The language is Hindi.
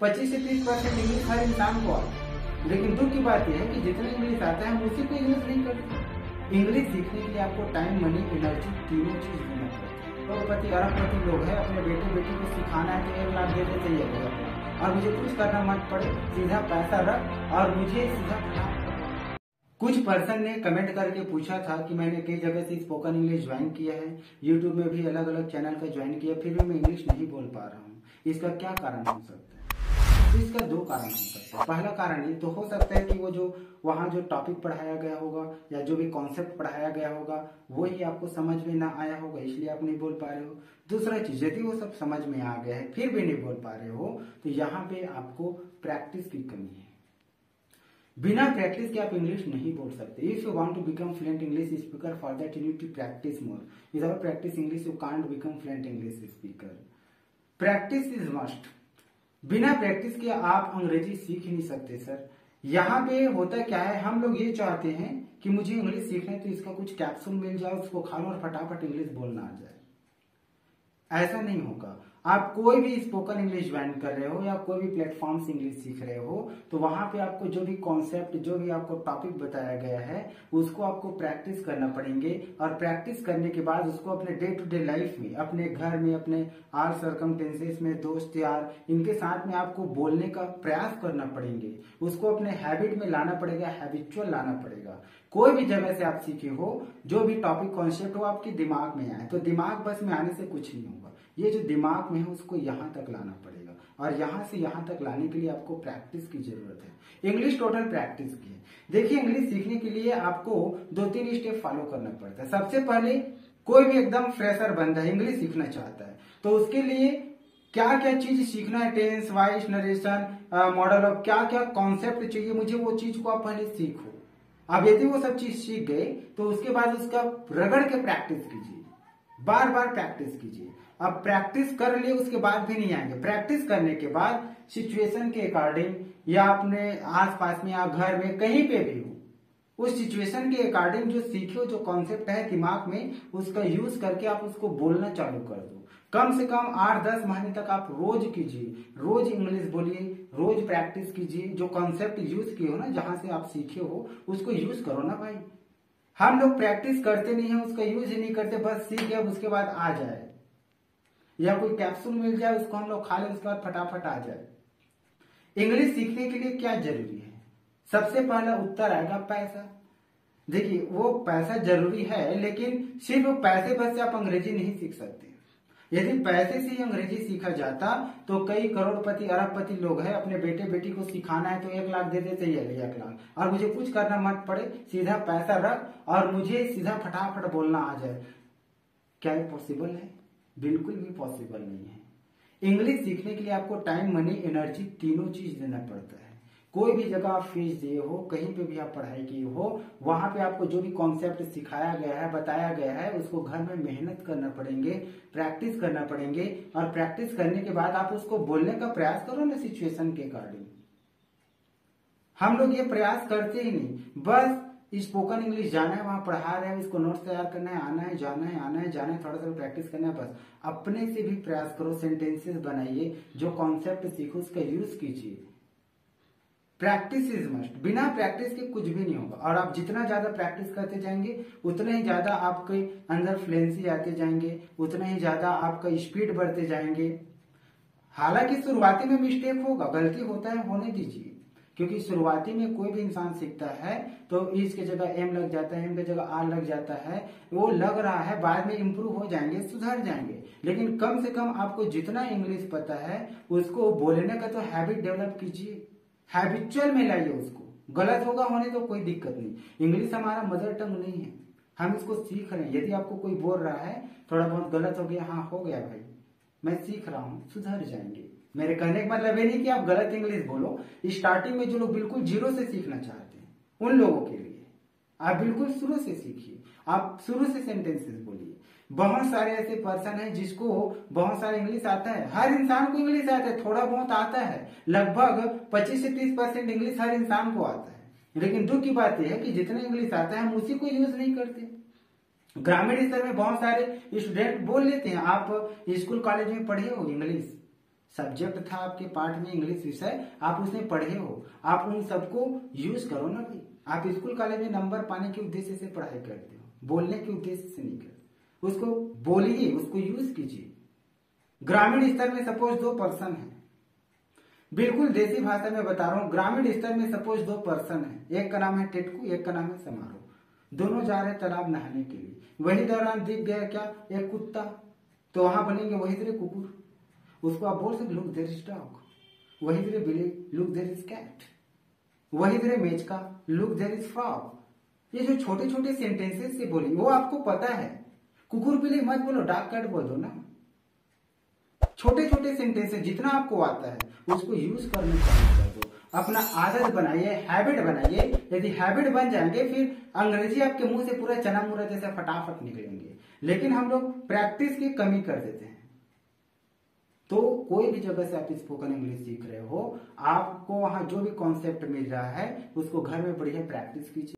25 से 30% इंग्लिश हर इंसान को आता है, लेकिन दुख की बात यह है कि जितना इंग्लिश आता है हम उसी को यूज नहीं करते। इंग्लिश सीखने के लिए आपको टाइम, मनी, एनर्जी तीनों चीज देना पड़ता है। करोड़पति, अरबपति लोग हैं, अपने बेटे बेटी को सिखाना है तो 1 लाख दे देते चाहिए और मुझे कुछ करना मत पड़े, सीधा पैसा रख और मुझे सीधा पढ़ा। कुछ पर्सन ने कमेंट करके पूछा था कि मैंने कई जगह से स्पोकन इंग्लिश ज्वाइन किया है, यूट्यूब में भी अलग अलग चैनल का ज्वाइन किया, फिर भी मैं इंग्लिश नहीं बोल पा रहा हूँ। इसका क्या कारण हो सकता है? तो इसका 2 कारण हो सकता है। पहला कारण ये तो हो सकता है कि वो जो वहाँ जो टॉपिक पढ़ाया गया होगा या जो भी कॉन्सेप्ट पढ़ाया गया होगा वो ही आपको समझ में ना आया होगा, इसलिए आप नहीं बोल पा रहे हो। दूसरा चीज, यदि वो सब समझ में आ गया है फिर भी नहीं बोल पा रहे हो तो यहाँ पे आपको प्रैक्टिस की कमी है। बिना प्रैक्टिस के आप इंग्लिश नहीं बोल सकते। If you want to become fluent English speaker, for that you need to practise more. Without practice English you can't become fluent English speaker. Practice is must. बिना प्रैक्टिस के आप अंग्रेजी सीख ही नहीं सकते सर। यहाँ पे होता क्या है, हम लोग ये चाहते हैं कि मुझे इंग्लिश सीखना है तो इसका कुछ कैप्सूल मिल जाए, उसको खा लो और फटाफट इंग्लिश बोलना आ जाए। ऐसा नहीं होगा। आप कोई भी स्पोकन इंग्लिश ज्वाइन कर रहे हो या कोई भी प्लेटफॉर्म से इंग्लिश सीख रहे हो तो वहां पे आपको जो भी कॉन्सेप्ट, जो भी आपको टॉपिक बताया गया है उसको आपको प्रैक्टिस करना पड़ेंगे और प्रैक्टिस करने के बाद उसको अपने डे टू डे लाइफ में, अपने घर में, अपने ऑल सर्कमस्टेंसेस में, दोस्त यार इनके साथ में आपको बोलने का प्रयास करना पड़ेंगे। उसको अपने हैबिट में लाना पड़ेगा, हैबिचुअल लाना पड़ेगा। कोई भी जगह से आप सीखे हो, जो भी टॉपिक कॉन्सेप्ट हो आपके दिमाग में आए, तो दिमाग बस में आने से कुछ नहीं होगा। ये जो दिमाग में है उसको यहाँ तक लाना पड़ेगा और यहाँ से यहाँ तक लाने के लिए आपको प्रैक्टिस की जरूरत है। इंग्लिश टोटल प्रैक्टिस की है। देखिए, इंग्लिश सीखने के लिए आपको 2-3 स्टेप फॉलो करना पड़ता है। सबसे पहले कोई भी एकदम फ्रेशर बंदा है, इंग्लिश सीखना चाहता है तो उसके लिए क्या क्या चीज सीखना है, tense, voice, narration, modal of, क्या क्या कॉन्सेप्ट चाहिए मुझे, वो चीज को आप पहले सीखो। अब यदि वो सब चीज सीख गए तो उसके बाद उसका रगड़ के प्रैक्टिस कीजिए, बार बार प्रैक्टिस कीजिए। अब प्रैक्टिस कर लिए उसके बाद भी नहीं आएंगे। प्रैक्टिस करने के बाद सिचुएशन के अकॉर्डिंग या अपने आसपास में या घर में कहीं पे भी हो, उस सिचुएशन के अकॉर्डिंग जो सीखे, जो कॉन्सेप्ट है दिमाग में, उसका यूज करके आप उसको बोलना चालू कर दो। कम से कम 8-10 महीने तक आप रोज कीजिए, रोज इंग्लिश बोलिए, रोज प्रैक्टिस कीजिए। जो कॉन्सेप्ट यूज किए हो ना, जहां से आप सीखे हो उसको यूज करो ना भाई। हम लोग प्रैक्टिस करते नहीं है, उसका यूज ही नहीं करते, बस सीख गया उसके बाद आ जाए या कोई कैप्सूल मिल जाए उसको हम लोग खा ले उसके बाद फटाफट आ जाए। इंग्लिश सीखने के लिए क्या जरूरी है? सबसे पहला उत्तर आएगा पैसा। देखिए, वो पैसा जरूरी है लेकिन सिर्फ पैसे बस से आप अंग्रेजी नहीं सीख सकते। यदि पैसे से ही अंग्रेजी सीखा जाता तो कई करोड़पति, अरबपति लोग हैं, अपने बेटे बेटी को सिखाना है तो 1 लाख दे देते चाहिए, 1 लाख और मुझे कुछ करना मत पड़े, सीधा पैसा रख और मुझे सीधा फटाफट बोलना आ जाए। क्या ये पॉसिबल है? बिल्कुल भी पॉसिबल नहीं है। इंग्लिश सीखने के लिए आपको टाइम, मनी, एनर्जी तीनों चीज देना पड़ता है। कोई भी जगह आप फीस दिए हो, कहीं पे भी आप पढ़ाई की हो, वहां पे आपको जो भी कॉन्सेप्ट सिखाया गया है, बताया गया है, उसको घर में मेहनत करना पड़ेंगे, प्रैक्टिस करना पड़ेंगे और प्रैक्टिस करने के बाद आप उसको बोलने का प्रयास करो ना सिचुएशन के अकॉर्डिंग। हम लोग ये प्रयास करते ही नहीं, बस स्पोकन इंग्लिश जाना है, वहां पढ़ा रहे हैं, इसको नोट्स तैयार करना है, आना है, जाना है, आना है, जाना है, थोड़ा सा प्रैक्टिस करना है, बस। अपने से भी प्रयास करो, सेंटेंसेस बनाइए, जो कॉन्सेप्ट सीखो उसका यूज कीजिए। Practice is must. बिना प्रैक्टिस के कुछ भी नहीं होगा और आप जितना ज्यादा प्रैक्टिस करते जाएंगे उतना ही ज्यादा आपके अंदर फ्लुएंसी आते जाएंगे, उतना ही ज्यादा आपका स्पीड बढ़ते जाएंगे। हालांकि शुरुआती में मिस्टेक होगा, गलती होता है, होने दीजिए, क्योंकि शुरुआती में कोई भी इंसान सीखता है तो इस की जगह एम लग जाता है, एम की जगह आर लग जाता है, वो लग रहा है, बाद में इंप्रूव हो जाएंगे, सुधर जाएंगे। लेकिन कम से कम आपको जितना इंग्लिश पता है उसको बोलने का तो हैबिट डेवलप कीजिए, हैबिचुअल में लाइए उसको। गलत होगा होने तो कोई दिक्कत नहीं, इंग्लिश हमारा मदर टंग नहीं है, हम इसको सीख रहे हैं। यदि आपको कोई बोल रहा है थोड़ा बहुत गलत हो गया, हाँ हो गया भाई, मैं सीख रहा हूँ, सुधर जाएंगे। मेरे कहने का मतलब ये नहीं कि आप गलत इंग्लिश बोलो। स्टार्टिंग में जो लोग बिल्कुल जीरो से सीखना चाहते हैं उन लोगों के लिए आप बिल्कुल शुरू से सीखिए, आप शुरू से सेंटेंसेस बोलिए। बहुत सारे ऐसे पर्सन हैं जिसको बहुत सारा इंग्लिश आता है, हर इंसान को इंग्लिश आता है, थोड़ा बहुत आता है, लगभग 25 से 30% इंग्लिश हर इंसान को आता है। लेकिन दुख की बात यह है कि जितना इंग्लिश आता है हम उसी को यूज नहीं करते। ग्रामीण स्तर में बहुत सारे स्टूडेंट बोल लेते हैं, आप स्कूल कॉलेज में पढ़े हो इंग्लिश, सब्जेक्ट था आपके पाठ में इंग्लिश विषय, आप उसमें पढ़े हो, आप उन सबको यूज करो ना भाई। आप स्कूल कॉलेज में नंबर पाने के उद्देश्य से पढ़ाई करते हो, बोलने के उद्देश्य से नहीं करते। उसको बोलिए, उसको यूज कीजिए। ग्रामीण स्तर में सपोज 2 पर्सन है, बिल्कुल देसी भाषा में बता रहा हूँ, ग्रामीण स्तर में सपोज 2 पर्सन है, एक का नाम है टिटकू, एक का नाम है समारोह। दोनों जा रहे तालाब नहाने के लिए, वही दौरान दिख गया क्या, एक कुत्ता, तो वहां बनेंगे वही तरह कुकुर। उसको आप बोल सकते लुक देयर इज डॉग, वही तरह बिली लुक देयर इज कैट, वही तरह मेचका लुक देयर इज फ्रॉग। ये जो छोटे छोटे सेंटेंसेस से बोली वो आपको पता है। कुकुर बिल्ली मत बोलो, डॉग कैट बोल दो ना। छोटे छोटे सेंटेंसेस जितना आपको आता है उसको यूज करने चालू कर दो, अपना आदत बनाइए, हैबिट बनाइए। यदि हैबिट बन जाएंगे फिर अंग्रेजी आपके मुंह से पूरा चना मुरा जैसे फटाफट निकलेंगे। लेकिन हम लोग प्रैक्टिस की कमी कर देते हैं। तो कोई भी जगह से आप स्पोकन इंग्लिश सीख रहे हो, आपको वहां जो भी कॉन्सेप्ट मिल रहा है उसको घर में बढ़िया प्रैक्टिस कीजिए।